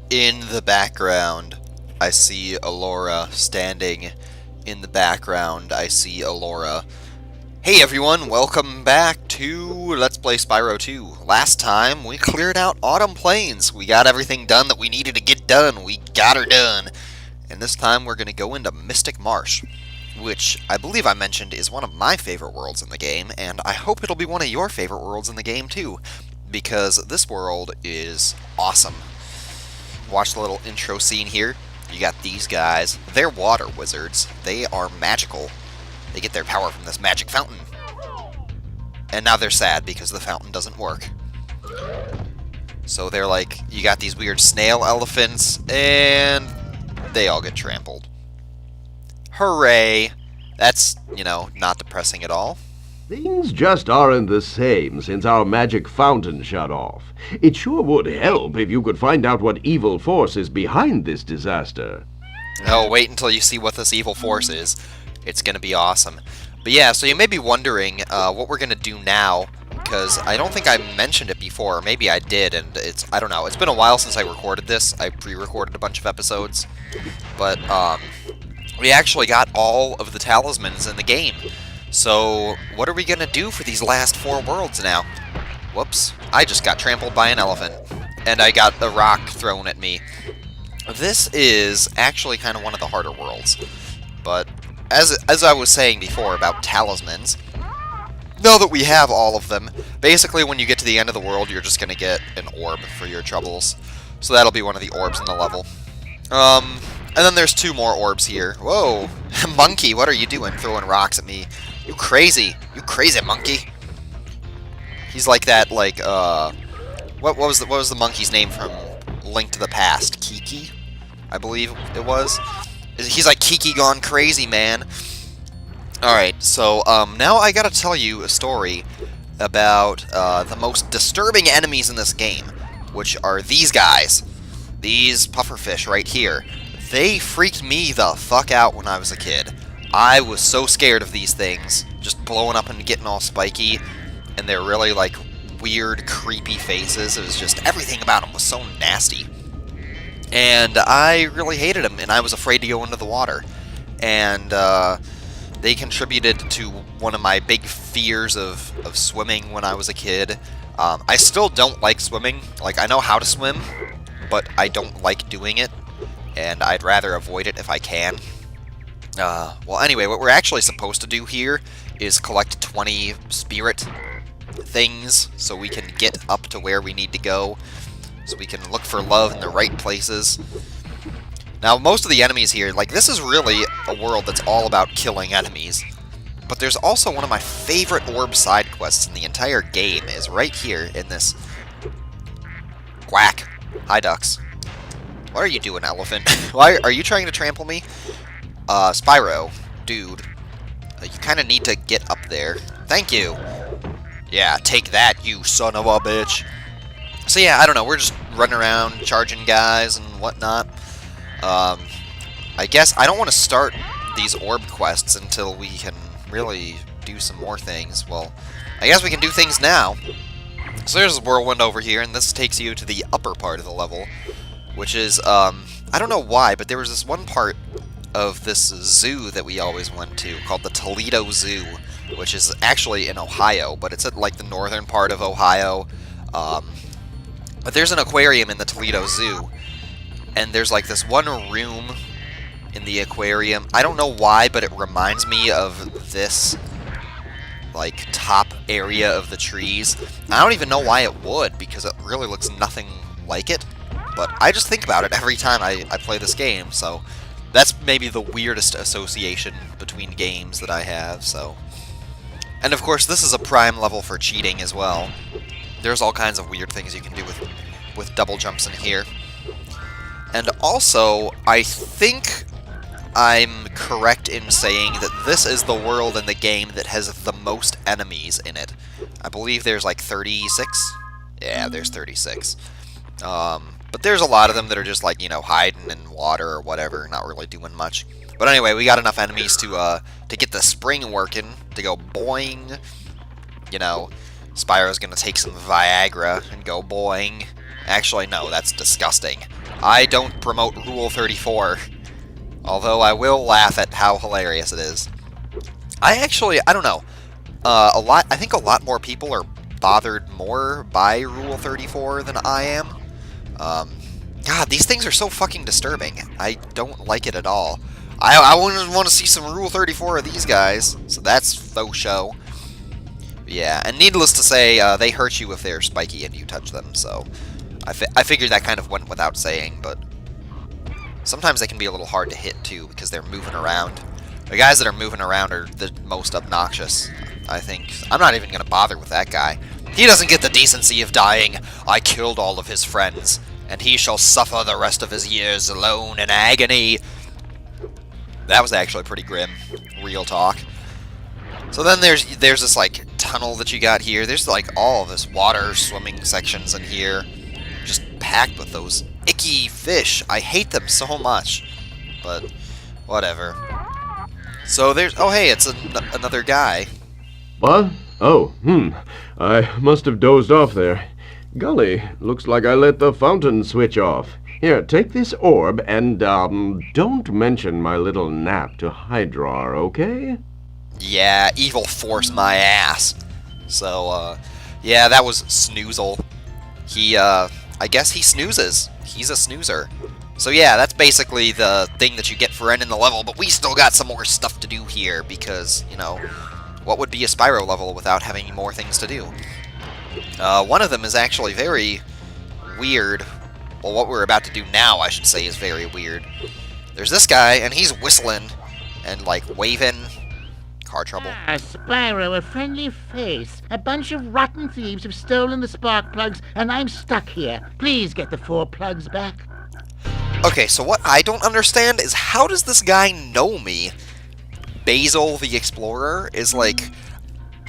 In the background, I see Alora standing. In the background, I see Alora. Hey everyone, welcome back to Let's Play Spyro 2. Last time, we cleared out Autumn Plains. We got everything done that we needed to get done. We got her done. And this time, we're going to go into Mystic Marsh, which I believe I mentioned is one of my favorite worlds in the game, and I hope it'll be one of your favorite worlds in the game too, because this world is awesome. Watch the little intro scene here. You got these guys. They're water wizards. They are magical. They get their power from this magic fountain. And now they're sad because the fountain doesn't work. So they're like, you got these weird snail elephants, and they all get trampled. Hooray! That's, not depressing at all. Things just aren't the same since our magic fountain shut off. It sure would help if you could find out what evil force is behind this disaster. Oh, wait until you see what this evil force is. It's gonna be awesome. But yeah, so you may be wondering what we're gonna do now, because I don't think I mentioned it before, or maybe I did, and I don't know. It's been a while since I recorded this. I pre-recorded a bunch of episodes. But, we actually got all of the talismans in the game. So, what are we gonna do for these last 4 worlds now? Whoops, I just got trampled by an elephant. And I got the rock thrown at me. This is actually kind of one of the harder worlds. But, as I was saying before about talismans, now that we have all of them, basically when you get to the end of the world, you're just gonna get an orb for your troubles. So that'll be one of the orbs in the level. And then there's 2 more orbs here. Whoa! Monkey, what are you doing throwing rocks at me? You crazy monkey. He's like that, what was the monkey's name from Link to the Past? Kiki, I believe it was. He's like Kiki gone crazy, man. Alright, so, now I gotta tell you a story about, the most disturbing enemies in this game, which are these guys. These pufferfish right here. They freaked me the fuck out when I was a kid. I was so scared of these things, just blowing up and getting all spiky, and they're really, weird, creepy faces. It was just, everything about them was so nasty. And I really hated them, and I was afraid to go into the water. And, they contributed to one of my big fears of swimming when I was a kid. I still don't like swimming. I know how to swim, but I don't like doing it, and I'd rather avoid it if I can. Well, anyway, what we're actually supposed to do here is collect 20 spirit things so we can get up to where we need to go, so we can look for love in the right places. Now, most of the enemies here, this is really a world that's all about killing enemies, but there's also one of my favorite orb side quests in the entire game is right here in this... Quack. Hi, ducks. What are you doing, elephant? Why are you trying to trample me? Spyro, dude, you kind of need to get up there. Thank you. Yeah, take that, you son of a bitch. So yeah, I don't know, we're just running around, charging guys and whatnot. I guess I don't want to start these orb quests until we can really do some more things. Well, I guess we can do things now. So there's a whirlwind over here, and this takes you to the upper part of the level, which is, I don't know why, but there was this one part of this zoo that we always went to, called the Toledo Zoo, which is actually in Ohio, but it's at, the northern part of Ohio. But there's an aquarium in the Toledo Zoo, and there's, this one room in the aquarium. I don't know why, but it reminds me of this, top area of the trees. I don't even know why it would, because it really looks nothing like it. But I just think about it every time I play this game, so that's maybe the weirdest association between games that I have, so... And of course, this is a prime level for cheating as well. There's all kinds of weird things you can do with double jumps in here. And also, I think I'm correct in saying that this is the world in the game that has the most enemies in it. I believe there's 36? Yeah, there's 36. But there's a lot of them that are just hiding in water or whatever, not really doing much. But anyway, we got enough enemies to get the spring working, to go boing. Spyro's gonna take some Viagra and go boing. Actually, no, that's disgusting. I don't promote Rule 34, although I will laugh at how hilarious it is. I don't know. I think a lot more people are bothered more by Rule 34 than I am. God, these things are so fucking disturbing. I don't like it at all. I wouldn't want to see some Rule 34 of these guys, so that's faux show. Yeah, and needless to say, they hurt you if they're spiky and you touch them, so I figured that kind of went without saying, but sometimes they can be a little hard to hit, too, because they're moving around. The guys that are moving around are the most obnoxious, I think. I'm not even going to bother with that guy. He doesn't get the decency of dying. I killed all of his friends, and he shall suffer the rest of his years alone in agony. That was actually pretty grim. Real talk. So then there's this, like, tunnel that you got here. There's, like, all of this water swimming sections in here. Just packed with those icky fish. I hate them so much. But, whatever. So there's... Oh, hey, it's another guy. What? Oh, I must have dozed off there. Golly, looks like I let the fountain switch off. Here, take this orb and, don't mention my little nap to Hydrar, okay? Yeah, evil force my ass. So, yeah, that was Snoozle. He, I guess he snoozes. He's a snoozer. So yeah, that's basically the thing that you get for ending the level, but we still got some more stuff to do here, because, you know, what would be a Spyro level without having more things to do? One of them is actually very weird. Well, what we're about to do now, I should say, is very weird. There's this guy, and he's whistling and, like, waving. Car trouble. Ah, Spyro, a friendly face. A bunch of rotten thieves have stolen the spark plugs, and I'm stuck here. Please get the 4 plugs back. Okay, so what I don't understand is how does this guy know me? Basil the Explorer is like...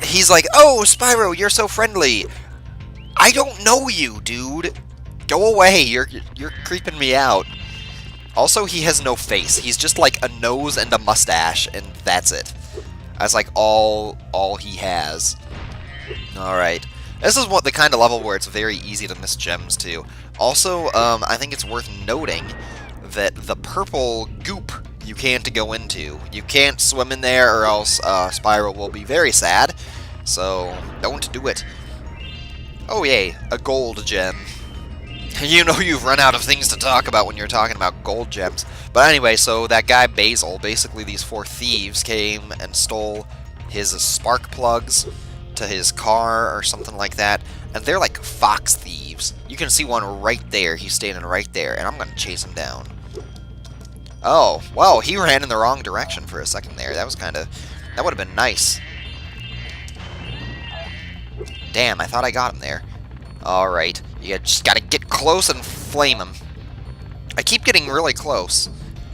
He's like, oh, Spyro, you're so friendly. I don't know you, dude. Go away, you're creeping me out. Also, he has no face. He's just like a nose and a mustache, and that's it. That's like all he has. Alright. This is the kind of level where it's very easy to miss gems, too. Also, I think it's worth noting that the purple goop you can't go into. You can't swim in there, or else Spyro will be very sad. So, don't do it. Oh, yay, a gold gem. You know you've run out of things to talk about when you're talking about gold gems. But anyway, so that guy Basil, basically these 4 thieves came and stole his spark plugs to his car or something like that. And they're like fox thieves. You can see one right there. He's standing right there, and I'm going to chase him down. Oh, well, he ran in the wrong direction for a second there. That was kind of... That would have been nice. Damn, I thought I got him there. Alright, you just gotta get close and flame him. I keep getting really close,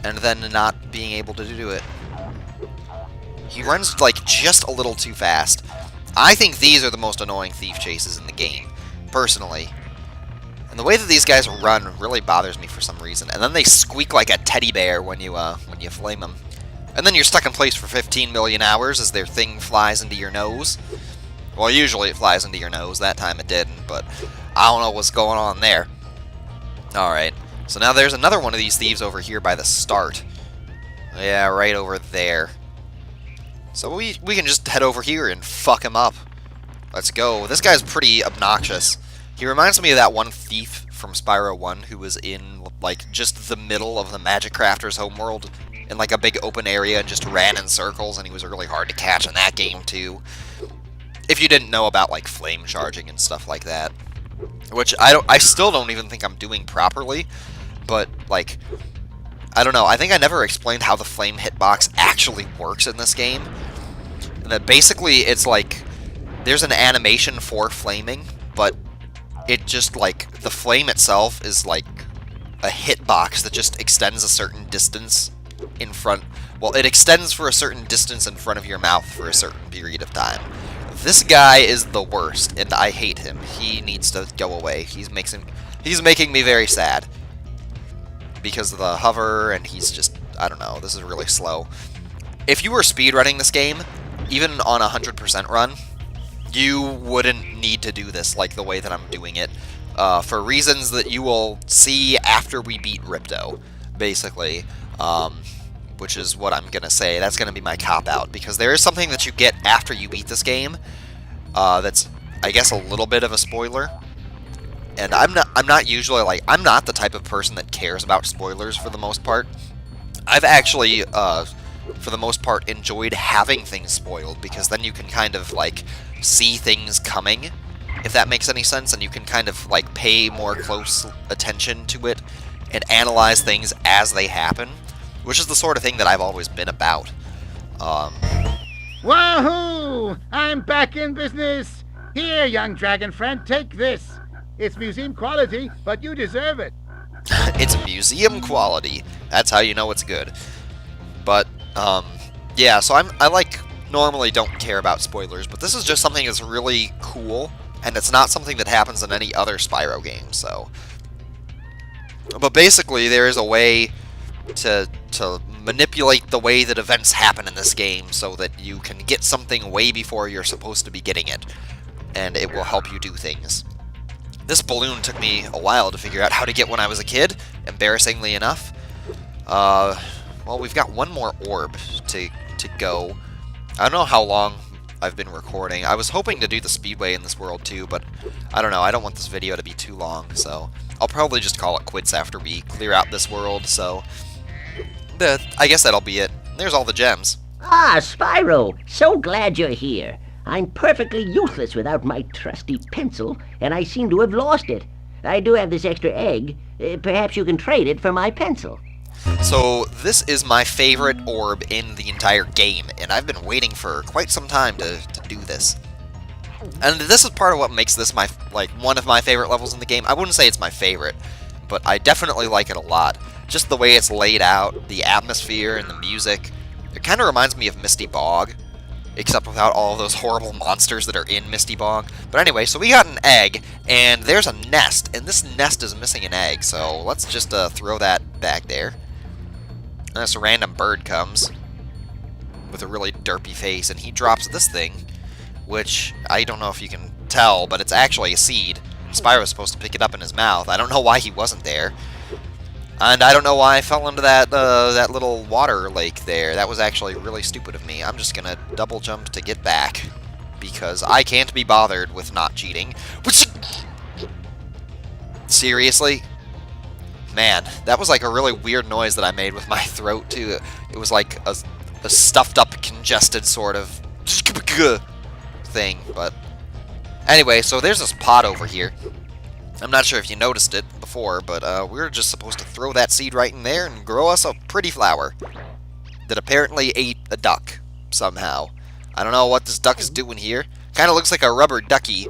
and then not being able to do it. He runs, like, just a little too fast. I think these are the most annoying thief chases in the game, personally. And the way that these guys run really bothers me for some reason. And then they squeak like a teddy bear when you flame them. And then you're stuck in place for 15 million hours as their thing flies into your nose. Well, usually it flies into your nose. That time it didn't, but I don't know what's going on there. Alright, so now there's another one of these thieves over here by the start. Yeah, right over there. So we can just head over here and fuck him up. Let's go. This guy's pretty obnoxious. He reminds me of that one thief from Spyro 1 who was in, like, just the middle of the Magic Crafter's homeworld in, like, a big open area and just ran in circles, and he was really hard to catch in that game, too. If you didn't know about, like, flame charging and stuff like that. Which I still don't even think I'm doing properly, but, like, I don't know. I think I never explained how the flame hitbox actually works in this game. And that basically it's like, there's an animation for flaming, but it just, like, the flame itself is like a hitbox that just extends a certain distance in front. Well, it extends for a certain distance in front of your mouth for a certain period of time. This guy is the worst, and I hate him. He needs to go away. He's making me very sad. Because of the hover, and he's just, I don't know, this is really slow. If you were speedrunning this game, even on a 100% run, you wouldn't need to do this like the way that I'm doing it. for reasons that you will see after we beat Ripto, basically. Which is what I'm gonna say. That's gonna be my cop-out, because there is something that you get after you beat this game that's, I guess, a little bit of a spoiler. And I'm not usually, like, I'm not the type of person that cares about spoilers for the most part. I've actually, for the most part, enjoyed having things spoiled, because then you can kind of, like, see things coming, if that makes any sense, and you can kind of, like, pay more close attention to it and analyze things as they happen, which is the sort of thing that I've always been about. Wahoo! I'm back in business! Here, young dragon friend, take this. It's museum quality, but you deserve it. It's museum quality. That's how you know it's good. But, yeah, so I like, normally don't care about spoilers, but this is just something that's really cool, and it's not something that happens in any other Spyro game, so. But basically, there is a way to manipulate the way that events happen in this game so that you can get something way before you're supposed to be getting it, and it will help you do things. This balloon took me a while to figure out how to get when I was a kid, embarrassingly enough. Well, we've got one more orb to go. I don't know how long I've been recording. I was hoping to do the speedway in this world too, but I don't know. I don't want this video to be too long, so I'll probably just call it quits after we clear out this world, so I guess that'll be it. There's all the gems. Ah, Spyro! So glad you're here. I'm perfectly useless without my trusty pencil, and I seem to have lost it. I do have this extra egg. Perhaps you can trade it for my pencil. So, this is my favorite orb in the entire game, and I've been waiting for quite some time to do this. And this is part of what makes this one of my favorite levels in the game. I wouldn't say it's my favorite, but I definitely like it a lot. Just the way it's laid out, the atmosphere and the music. It kind of reminds me of Misty Bog, except without all those horrible monsters that are in Misty Bog. But anyway, so we got an egg, and there's a nest, and this nest is missing an egg, so let's just throw that back there. And this random bird comes with a really derpy face, and he drops this thing, which I don't know if you can tell, but it's actually a seed. Spyro's supposed to pick it up in his mouth. I don't know why he wasn't there. And I don't know why I fell into that little water lake there. That was actually really stupid of me. I'm just gonna double jump to get back, because I can't be bothered with not cheating. Seriously? Man, that was like a really weird noise that I made with my throat, too. It was like a stuffed up, congested sort of thing, but anyway, so there's this pot over here. I'm not sure if you noticed it before, but we were just supposed to throw that seed right in there and grow us a pretty flower that apparently ate a duck somehow. I don't know what this duck is doing here. Kind of looks like a rubber ducky,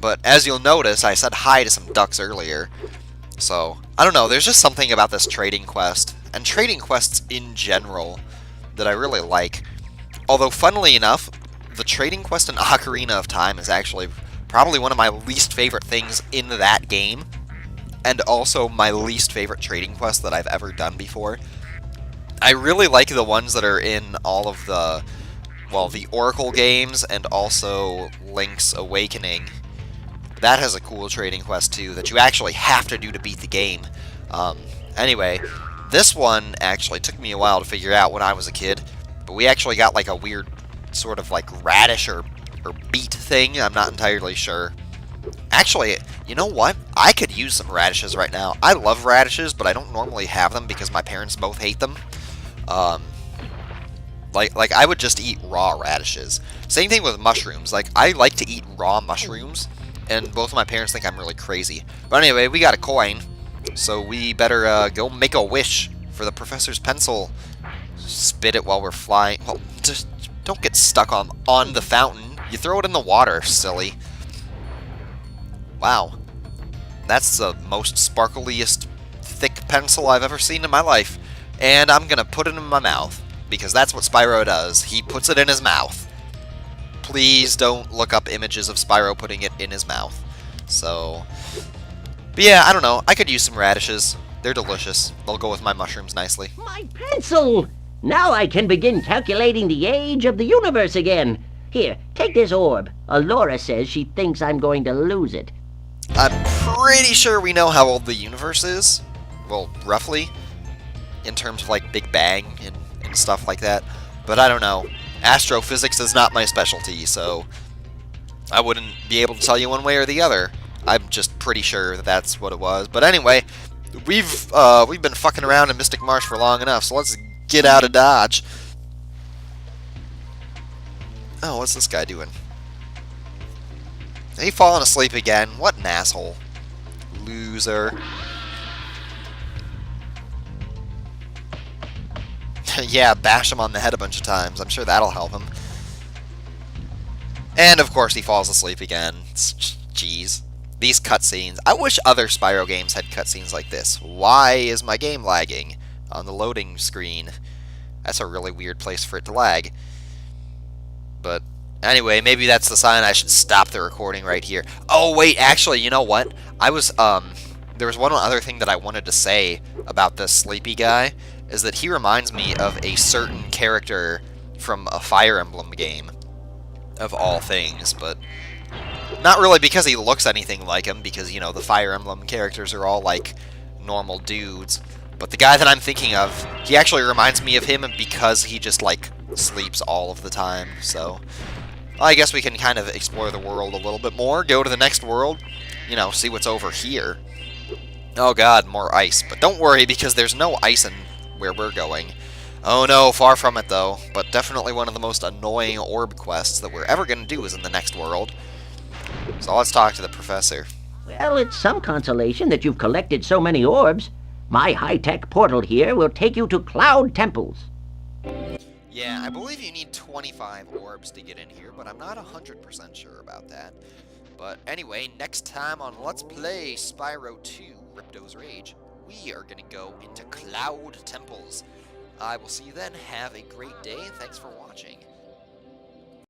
but as you'll notice, I said hi to some ducks earlier. So, I don't know, there's just something about this trading quest, and trading quests in general, that I really like. Although, funnily enough, the trading quest in Ocarina of Time is actually probably one of my least favorite things in that game, and also my least favorite trading quest that I've ever done before. I really like the ones that are in all of the, well, the Oracle games, and also Link's Awakening. That has a cool trading quest, too, that you actually have to do to beat the game. Anyway, this one actually took me a while to figure out when I was a kid, but we actually got like a weird sort of like radish or beet thing. I'm not entirely sure. Actually, you know what? I could use some radishes right now. I love radishes, but I don't normally have them because my parents both hate them. Like I would just eat raw radishes. Same thing with mushrooms. Like, I like to eat raw mushrooms, and both of my parents think I'm really crazy. But anyway, we got a coin, so we better go make a wish for the professor's pencil. Spit it while we're flying. Well, just don't get stuck on the fountain. You throw it in the water, silly. Wow. That's the most sparkliest, thick pencil I've ever seen in my life. And I'm gonna put it in my mouth, because that's what Spyro does. He puts it in his mouth. Please don't look up images of Spyro putting it in his mouth. So, but yeah, I don't know. I could use some radishes. They're delicious. They'll go with my mushrooms nicely. My pencil! Now I can begin calculating the age of the universe again. Here, take this orb. Alora says she thinks I'm going to lose it. I'm pretty sure we know how old the universe is. Well, roughly. In terms of, like, Big Bang and stuff like that. But I don't know. Astrophysics is not my specialty, so I wouldn't be able to tell you one way or the other. I'm just pretty sure that that's what it was. But anyway, we've been fucking around in Mystic Marsh for long enough, so let's get out of Dodge. Oh, what's this guy doing? He falling asleep again. What an asshole. Loser. Yeah, bash him on the head a bunch of times. I'm sure that'll help him. And, of course, he falls asleep again. Jeez. These cutscenes. I wish other Spyro games had cutscenes like this. Why is my game lagging on the loading screen? That's a really weird place for it to lag. But, anyway, maybe that's the sign I should stop the recording right here. Oh, wait, actually, you know what? There was one other thing that I wanted to say about this sleepy guy, is that he reminds me of a certain character from a Fire Emblem game, of all things, but not really because he looks anything like him, because, you know, the Fire Emblem characters are all, like, normal dudes. But the guy that I'm thinking of, he actually reminds me of him because he just, like, sleeps all of the time, so I guess we can kind of explore the world a little bit more, go to the next world, you know, see what's over here. Oh god, more ice. But don't worry, because there's no ice in where we're going. Oh no, far from it though. But definitely one of the most annoying orb quests that we're ever going to do is in the next world. So let's talk to the professor. Well, it's some consolation that you've collected so many orbs. My high-tech portal here will take you to Cloud Temples. Yeah, I believe you need 25 orbs to get in here, but I'm not 100% sure about that. But anyway, next time on Let's Play Spyro 2 Ripto's Rage, we are going to go into Cloud Temples. I will see you then. Have a great day, and thanks for watching.